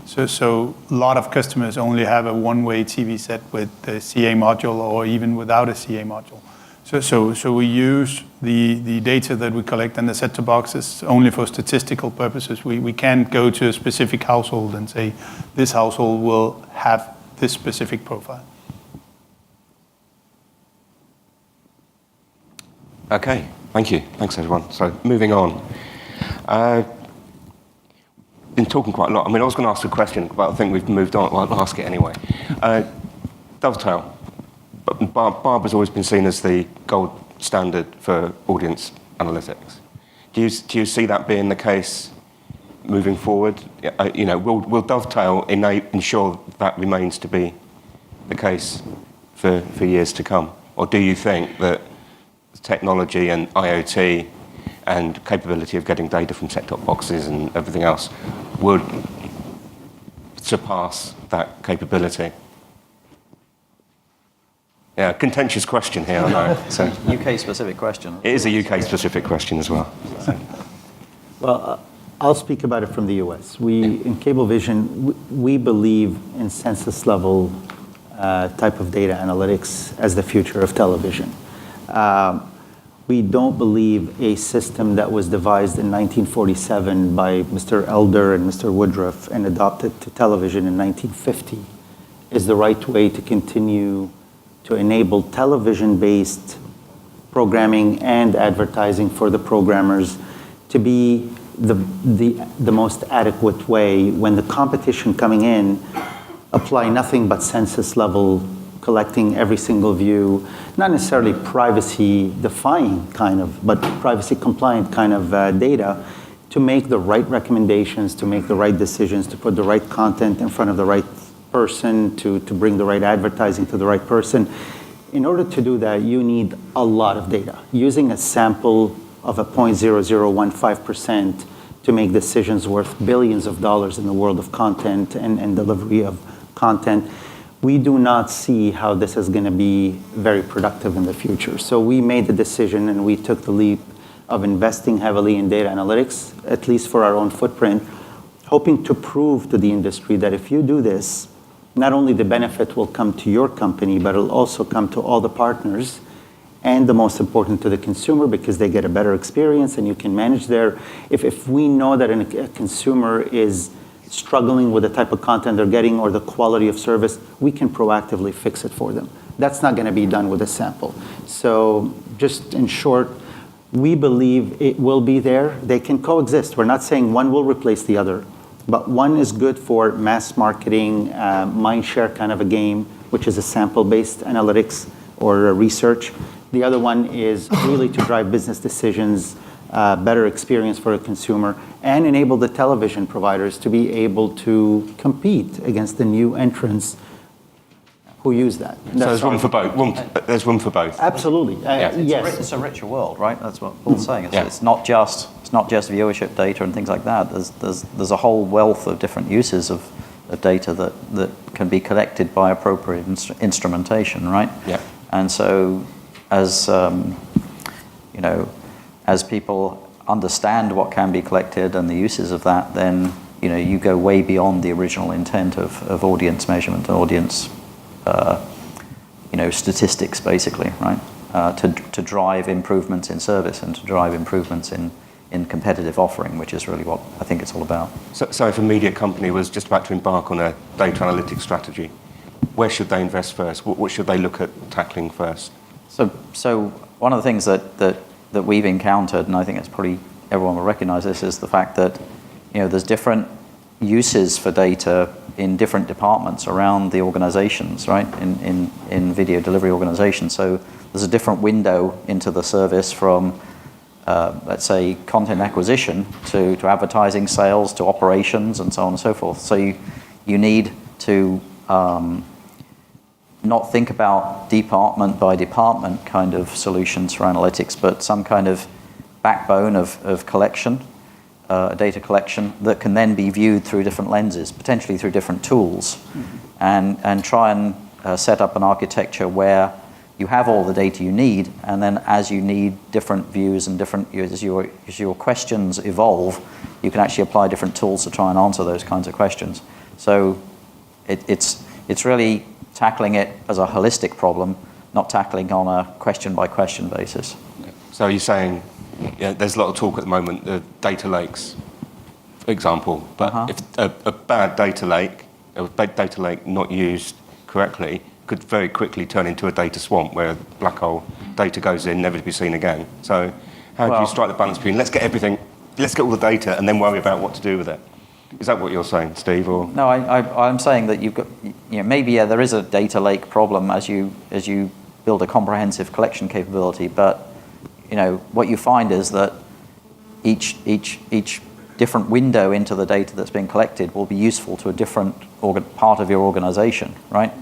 S4: So a lot of customers only have a one-way TV set with the CA module or even without a CA module. So we use the data that we collect in the set-top boxes only for statistical purposes. We can't go to a specific household and say this household will have this specific profile.
S1: Okay, thank you. Thanks, everyone. So moving on. Been talking quite a lot. I mean, I was going to ask a question, but I think we've moved on. Well, I'll ask it anyway. Dovetail. Barb has always been seen as the gold standard for audience analytics. Do you see that being the case moving forward? Will Dovetail ensure that remains to be the case for years to come? Or do you think that technology and IoT and capability of getting data from set-top boxes and everything else would surpass that capability? Yeah, contentious question here, I know. So,
S3: UK-specific question.
S1: It is a UK-specific question as well.
S6: Well, I'll speak about it from the US. In Cablevision, we believe in census-level type of data analytics as the future of television. We don't believe a system that was devised in 1947 by Mr. Elder and Mr. Woodruff and adopted to television in 1950 is the right way to continue to enable television-based programming and advertising for the programmers to be the most adequate way when the competition coming in apply nothing but census level, collecting every single view, not necessarily privacy defying kind of, but privacy compliant kind of data to make the right recommendations, to make the right decisions, to put the right content in front of the right person, to bring the right advertising to the right person. In order to do that, you need a lot of data. Using a sample of a 0.0015% to make decisions worth billions of dollars in the world of content and delivery of content, we do not see how this is going to be very productive in the future. So we made the decision and we took the leap of investing heavily in data analytics, at least for our own footprint, hoping to prove to the industry that if you do this, not only the benefit will come to your company, but it'll also come to all the partners, and the most important, to the consumer, because they get a better experience and you can manage their... If we know that a consumer is struggling with the type of content they're getting or the quality of service, we can proactively fix it for them. That's not going to be done with a sample. So just in short, we believe it will be there. They can coexist. We're not saying one will replace the other, but one is good for mass marketing, mind share kind of a game, which is a sample-based analytics or research. The other one is really to drive business decisions, better experience for a consumer, and enable the television providers to be able to compete against the new entrants who use that.
S1: So there's room for both. There's room for both.
S6: Absolutely. Yes.
S3: It's a richer world, right? That's what Paul's saying. It's not just viewership data and things like that. There's a whole wealth of different uses of data that can be collected by appropriate instrumentation, right?
S1: Yeah.
S3: And so as as people understand what can be collected and the uses of that, then you go way beyond the original intent of audience measurement and audience statistics, basically, right? To drive improvements in service and to drive improvements in competitive offering, which is really what I think it's all about.
S1: So if a media company was just about to embark on a data analytics strategy, where should they invest first? What should they look at tackling first?
S3: So one of the things that we've encountered, and I think it's probably everyone will recognize this, is the fact that there's different uses for data in different departments around the organizations, right? In video delivery organizations. So there's a different window into the service from let's say content acquisition to advertising, sales, to operations, and so on and so forth. So you need to not think about department by department kind of solutions for analytics, but some kind of backbone of collection, data collection that can then be viewed through different lenses, potentially through different tools, and try and set up an architecture where you have all the data you need, and then as you need different views and as your questions evolve, you can actually apply different tools to try and answer those kinds of questions. So it's really tackling it as a holistic problem, not tackling on a question-by-question basis.
S1: So you're saying there's a lot of talk at the moment, the data lakes, for example, but if a bad data lake not used correctly could very quickly turn into a data swamp where black hole data goes in, never to be seen again. So how do you strike the balance between let's get all the data and then worry about what to do with it? Is that what you're saying, Steve? Or
S3: no, I'm saying that you've got maybe there is a data lake problem as you build a comprehensive collection capability, but what you find is that each different window into the data that's being collected will be useful to a different part of your organization, right?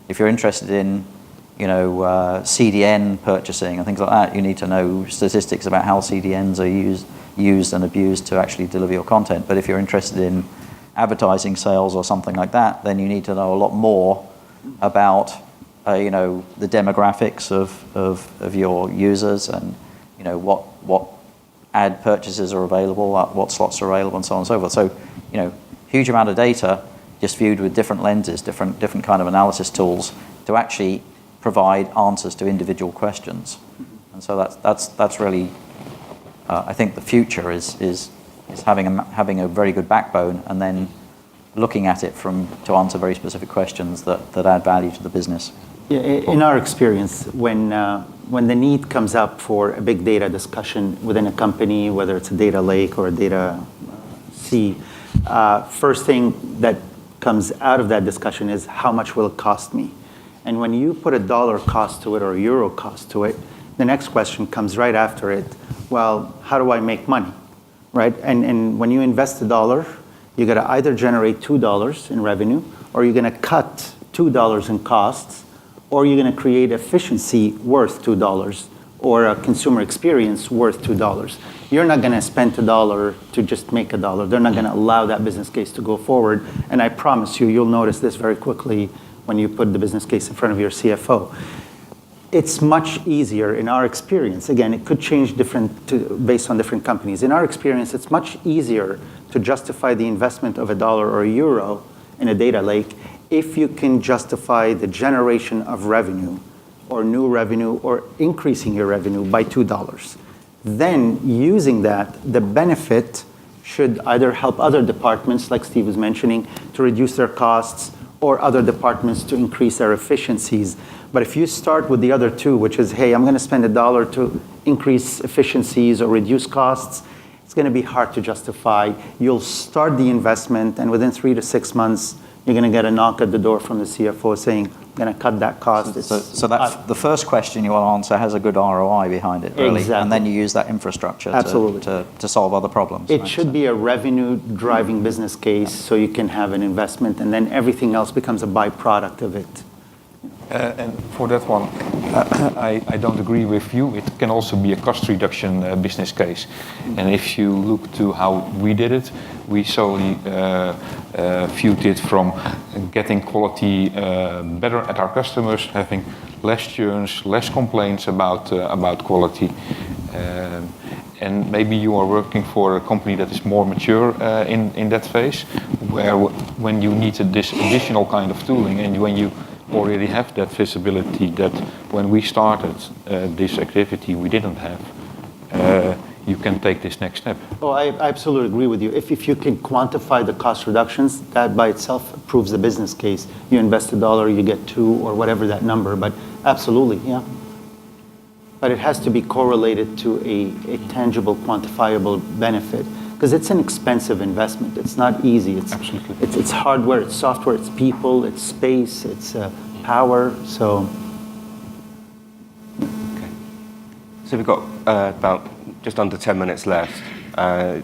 S3: If you're interested in CDN purchasing and things like that, you need to know statistics about how CDNs are used and abused to actually deliver your content. But if you're interested in advertising sales or something like that, then you need to know a lot more about the demographics of your users and what ad purchases are available, what slots are available, and so on and so forth. So huge amount of data just viewed with different lenses, different kind of analysis tools to actually provide answers to individual questions. And so that's really I think the future is having a very good backbone and then looking at it to answer very specific questions that add value to the business.
S6: Yeah, in our experience, when the need comes up for a big data discussion within a company, whether it's a data lake or a data sea, first thing that comes out of that discussion is how much will it cost me? And when you put a dollar cost to it or a euro cost to it, the next question comes right after it. Well, how do I make money? right? And when you invest $1, you're going to either generate $2 in revenue, or you're going to cut $2 in costs, or you're going to create efficiency worth $2, or a consumer experience worth $2. You're not going to spend $1 to just make $1. They're not going to allow that business case to go forward. And I promise you, you'll notice this very quickly when you put the business case in front of your CFO. It's much easier in our experience. Again, it could change based on different companies. In our experience, it's much easier to justify the investment of $1 or €1 in a data lake if you can justify the generation of revenue or new revenue or increasing your revenue by $2. Then using that, the benefit should either help other departments, like Steve was mentioning, to reduce their costs, or other departments to increase their efficiencies. But if you start with the other two, which is, hey, I'm going to spend $1 to increase efficiencies or reduce costs, it's going to be hard to justify. You'll start the investment, and within 3 to 6 months, you're going to get a knock at the door from the CFO saying, I'm going to cut that cost.
S3: So that the first question you want to answer has a good ROI behind it, really.
S6: Exactly.
S3: And then you use that infrastructure
S6: Absolutely.
S3: to solve other problems.
S6: It should be a revenue-driving business case so you can have an investment, and then everything else becomes a byproduct of it.
S2: And for that one, I don't agree with you. It can also be a cost reduction business case. And if you look to how we did it, we solely viewed it from getting quality better at our customers, having less churns, less complaints about quality. And maybe you are working for a company that is more mature in that phase, where when you need this additional kind of tooling, and when you already have that visibility that when we started this activity we didn't have, you can take this next step.
S6: Oh, I absolutely agree with you. If you can quantify the cost reductions, that by itself proves the business case. You invest $1, you get $2, or whatever that number, but absolutely, yeah. But it has to be correlated to a tangible, quantifiable benefit, because it's an expensive investment. It's not easy.
S2: Absolutely.
S6: It's hardware, it's software, it's people, it's space, it's power. So.
S1: Okay. So we've got about just under 10 minutes left. Are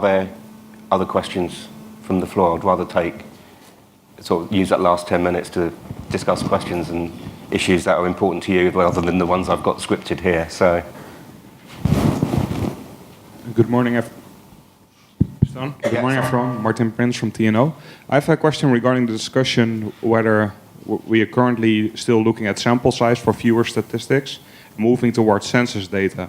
S1: there other questions from the floor? I'd rather use that last 10 minutes to discuss questions and issues that are important to you rather than the ones I've got scripted here. So.
S11: Good morning, Good morning, everyone. Martin Prince from TNO. I have a question regarding the discussion whether we are currently still looking at sample size for viewer statistics, moving towards census data.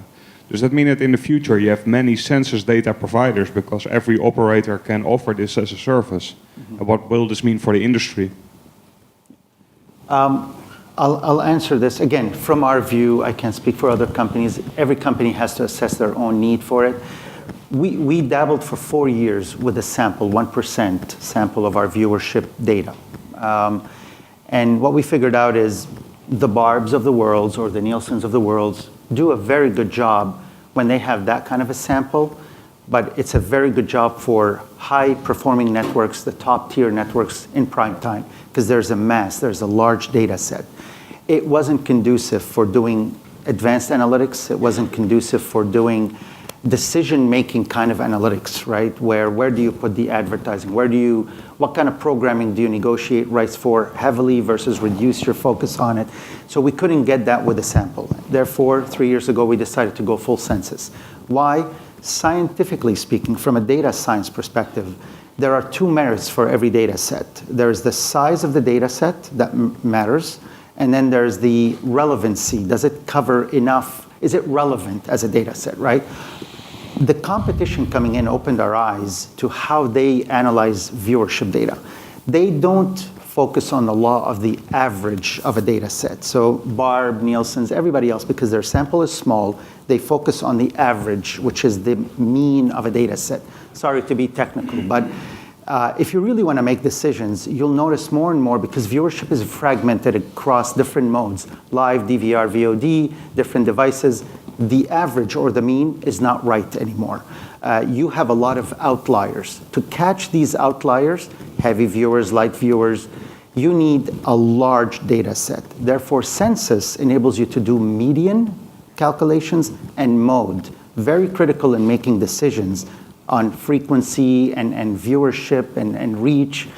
S11: Does that mean that in the future you have many census data providers because every operator can offer this as a service? Mm-hmm. And what will this mean for the industry?
S6: I'll answer this. Again, from our view, I can't speak for other companies. Every company has to assess their own need for it. We dabbled for 4 years with a sample, 1% sample of our viewership data. And what we figured out is the Barbs of the world or the Nielsen's of the world do a very good job when they have that kind of a sample, but it's a very good job for high-performing networks, the top-tier networks in prime time, because there's a large data set. It wasn't conducive for doing advanced analytics. It wasn't conducive for doing decision-making kind of analytics, right? Where do you put the advertising? What kind of programming do you negotiate rights for heavily versus reduce your focus on it? So we couldn't get that with a sample. Therefore, 3 years ago, we decided to go full census. Why? Scientifically speaking, from a data science perspective, there are two merits for every data set. There's the size of the data set that matters, and then there's the relevancy. Does it cover enough? Is it relevant as a data set, right? The competition coming in opened our eyes to how they analyze viewership data. They don't focus on the law of the average of a data set. So Barb, Nielsen's, everybody else, because their sample is small, they focus on the average, which is the mean of a data set. Sorry to be technical, but if you really want to make decisions, you'll notice more and more, because viewership is fragmented across different modes, live, DVR, VOD, different devices, the average or the mean is not right anymore. You have a lot of outliers. To catch these outliers, heavy viewers, light viewers, you need a large data set. Therefore, census enables you to do median calculations and mode. very critical in making decisions on frequency and viewership and reach.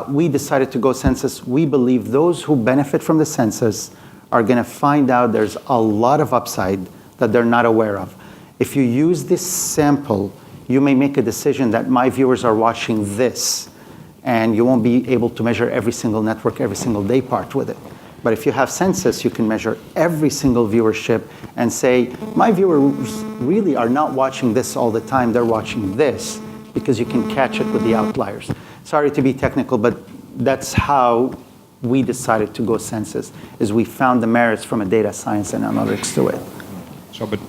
S6: We decided to go census. We believe those who benefit from the census are going to find out there's a lot of upside that they're not aware of. If you use this sample, you may make a decision that my viewers are watching this, and you won't be able to measure every single network, every single day part with it. But if you have census, you can measure every single viewership and say, my viewers really are not watching this all the time, they're watching this, because you can catch it with the outliers. Sorry to be technical, but that's how we decided to go census, is we found the merits from a data science and analytics to it.
S11: So, but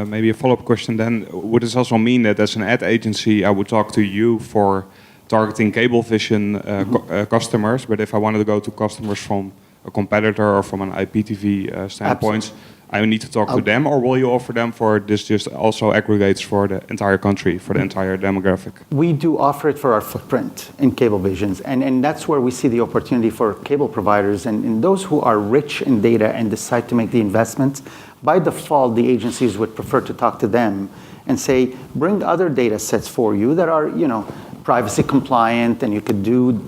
S11: maybe a follow-up question then. Would this also mean that as an ad agency, I would talk to you for targeting Cablevision customers, but if I wanted to go to customers from a competitor or from an IPTV standpoint, I need to talk to them, or will you offer them for this just also aggregates for the entire country, for the entire demographic?
S6: We do offer it for our footprint in Cablevisions, and that's where we see the opportunity for cable providers and those who are rich in data and decide to make the investments. By default, the agencies would prefer to talk to them and say, bring other data sets for you that are, privacy compliant, and you could do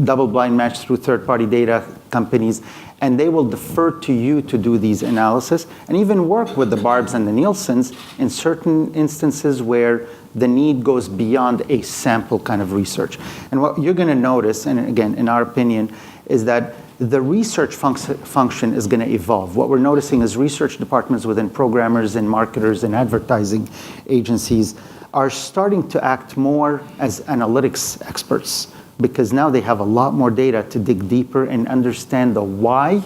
S6: double-blind match through third-party data companies, and they will defer to you to do these analysis and even work with the Barbs and the Nielsens in certain instances where the need goes beyond a sample kind of research. And what you're going to notice, and again, in our opinion, is that the research function is going to evolve. What we're noticing is research departments within programmers and marketers and advertising agencies are starting to act more as analytics experts, because now they have a lot more data to dig deeper and understand the why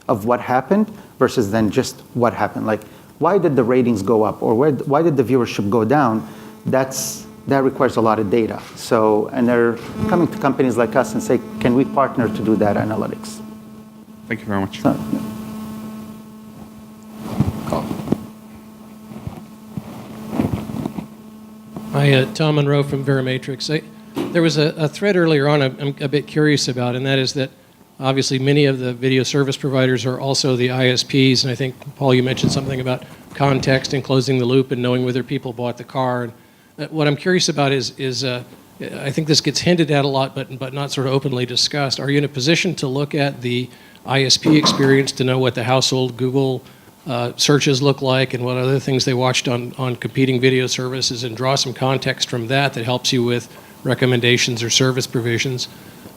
S6: of what happened versus then just what happened. Like, why did the ratings go up, or why did the viewership go down? That requires a lot of data. So, and they're coming to companies like us and say, can we partner to do that analytics?
S11: Thank you very much.
S6: So,
S12: Hi, Tom Monroe from Verimatrix. There was a thread earlier on I'm a bit curious about, and that is that obviously many of the video service providers are also the ISPs, and I think, Paul, you mentioned something about context and closing the loop and knowing whether people bought the car. And what I'm curious about is I think this gets hinted at a lot, but not sort of openly discussed. Are you in a position to look at the ISP experience to know what the household Google searches look like and what other things they watched on competing video services, and draw some context from that helps you with recommendations or service provisions?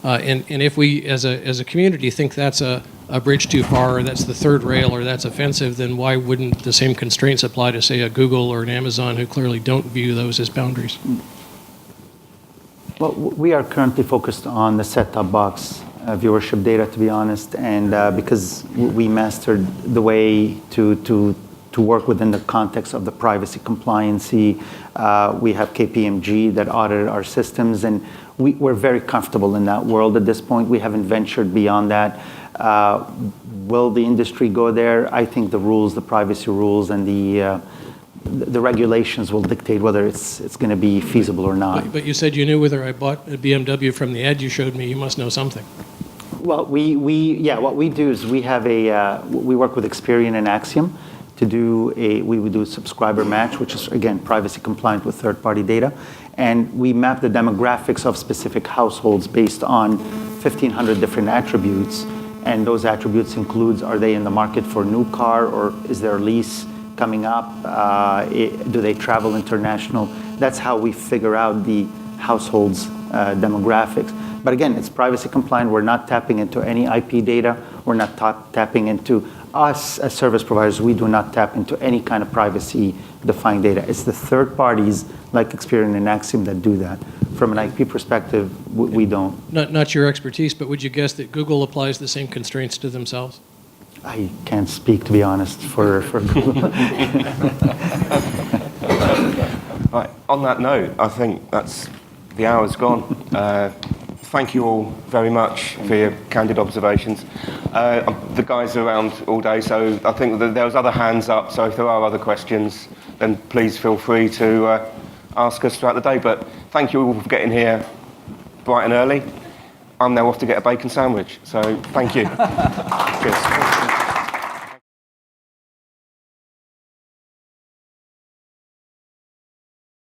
S12: And if we, as a community, think that's a bridge too far, or that's the third rail, or that's offensive, then why wouldn't the same constraints apply to, say, a Google or an Amazon, who clearly don't view those as boundaries?
S6: Well, we are currently focused on the set-top box viewership data, to be honest, and because we mastered the way to work within the context of the privacy compliancy. We have KPMG that audited our systems, and we're very comfortable in that world at this point. We haven't ventured beyond that. Will the industry go there? I think the rules, the privacy rules, and the regulations will dictate whether it's going to be feasible or not.
S12: But you said you knew whether I bought a BMW from the ad you showed me. You must know something.
S6: Well, what we do is we work with Experian and Axiom to do we would do a subscriber match, which is, again, privacy compliant with third-party data. And we map the demographics of specific households based on 1,500 different attributes. And those attributes includes, are they in the market for a new car, or is their lease coming up? Do they travel international? That's how we figure out the household's demographics. But again, it's privacy compliant. We're not tapping into any IP data. We're not tapping into us as service providers. We do not tap into any kind of privacy-defined data. It's the third parties like Experian and Axiom that do that. From an IP perspective, we don't.
S12: Not your expertise, but would you guess that Google applies the same constraints to themselves?
S6: I can't speak, to be honest, for Google.
S1: Right. On that note, I think the hour's gone. Thank you all very much for your candid observations. The guys are around all day, so I think that there was other hands up, so if there are other questions, then please feel free to ask us throughout the day. But thank you all for getting here bright and early. I'm now off to get a bacon sandwich, so thank you. Cheers.